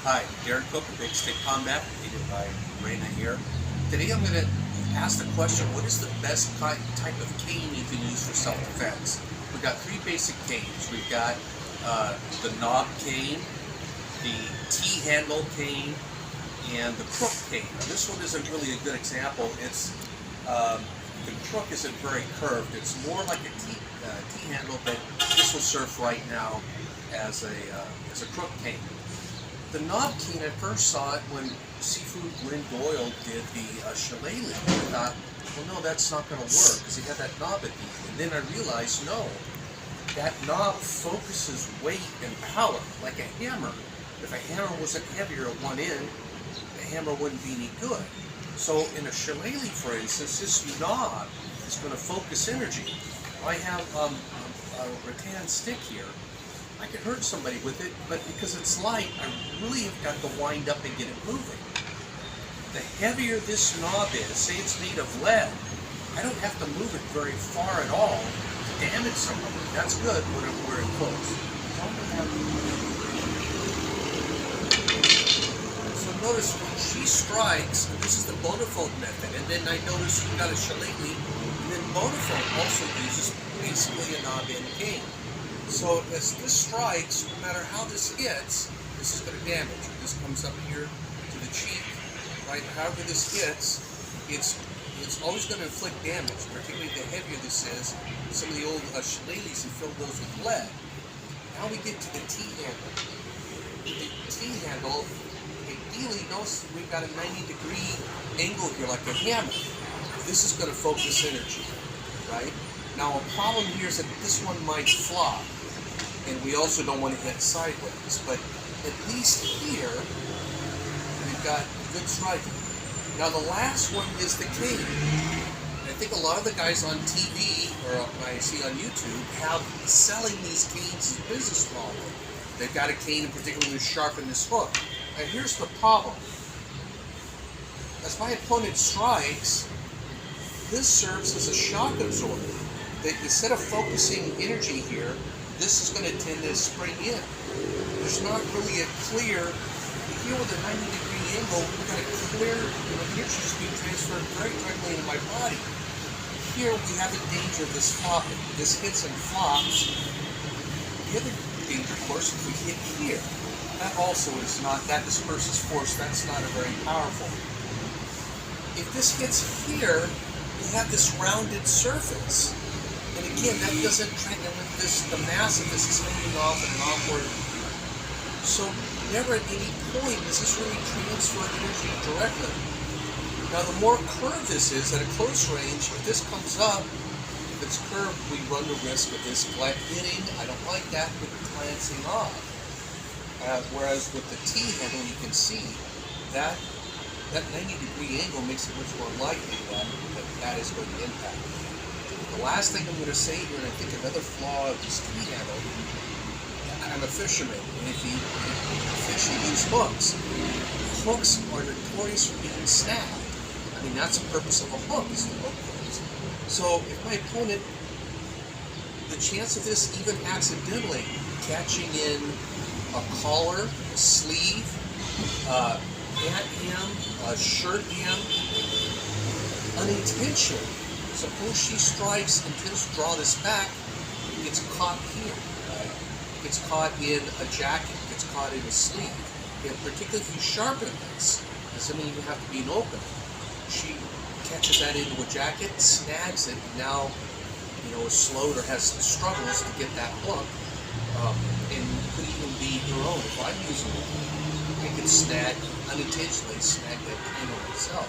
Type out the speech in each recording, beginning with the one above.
Hi, Darrin Cook of Big Stick Combat, aided by Raina here. Today I'm going to ask the question, what is the best type of cane you can use for self-defense? We've got three basic canes. We've got the knob cane, the T-handle cane, and the crook cane. Now this one isn't really a good example. The crook isn't very curved. It's more like a T-handle, but this will serve right now as a crook cane. The knob cane, I first saw it when Seafood Glenn Doyle did the shillelagh. I thought, well, no, that's not going to work because he had that knob at the end. And then I realized, no, that knob focuses weight and power like a hammer. If a hammer wasn't heavier at one end, the hammer wouldn't be any good. So in a shillelagh, for instance, this knob is going to focus energy. I have a rattan stick here. I could hurt somebody with it, but because it's light, I really have got to wind up and get it moving. The heavier this knob is, say it's made of lead, I don't have to move it very far at all to damage somebody. That's good when we're in close. So notice when she strikes, and this is the Bonafone method, and then I notice we've got a shillelagh, and then Bonafone also uses basically a knob end cane. So as this strikes, no matter how this hits, this is going to damage. This comes up here to the cheek, right? However this hits, it's always going to inflict damage, particularly the heavier this is. Some of the old shillelaghs have filled those with lead. Now we get to the T-handle. The T-handle, ideally, notice we've got a 90-degree angle here, like a hammer. This is going to focus energy, right? Now a problem here is that this one might flop. And we also don't want to hit sideways, but at least here, we've got good striking. Now the last one is the cane. I think a lot of the guys on TV, or I see on YouTube, have selling these canes as a business model. They've got a cane in particular to sharpen this hook. And here's the problem. As my opponent strikes, this serves as a shock absorber. That instead of focusing energy here, this is going to tend to spring in. There's not really a clear, here with a 90-degree angle, we've got a clear, energy is being transferred very directly into my body. Here we have the danger of this flopping. This hits and flops. The other danger, of course, if we hit here, that also is not, that disperses force, that's not a very powerful. If this hits here, we have this rounded surface. And again, that doesn't the mass of this is hanging off in an awkward. So never at any point does this really transfer energy directly. Now the more curved this is at a close range, if this comes up, if it's curved, we run the risk of this hitting. I don't like that with glancing off. Whereas with the T-handle, you can see that 90-degree angle makes it much more likely that is going to impact. The last thing I'm going to say here, and I think another flaw of this T-handle, I'm a fisherman, and if you fish, you use hooks. Hooks are notorious for being snagged. I mean, that's the purpose of a hook, is to hook things. So if my opponent, the chance of this even accidentally catching in a collar, a sleeve, pant hem, a shirt hem, unintentionally, suppose she strikes and tends to draw this back, it gets caught here, right? It gets caught in a jacket, it gets caught in a sleeve. And particularly if you sharpen this, doesn't mean you have to be an opener. She catches that into a jacket, snags it, and now, is slowed or has some struggles to get that hook, and could even be her own. If I'm using it, I can unintentionally snag that cane on myself.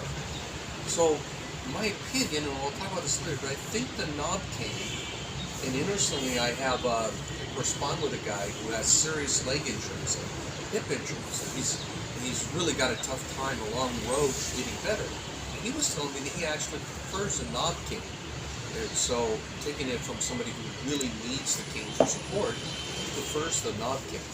So, in my opinion, and we'll talk about this later, but I think the knob cane, and interestingly, I have correspond with a guy who has serious leg injuries and hip injuries, and he's really got a tough time along the road getting better. And he was telling me that he actually prefers a knob cane. And so, taking it from somebody who really needs the cane for support, he prefers the knob cane.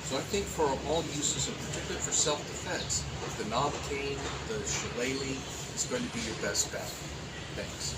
So I think for all uses, and particularly for self-defense, the knob cane, the shillelagh, is going to be your best bet. Thanks.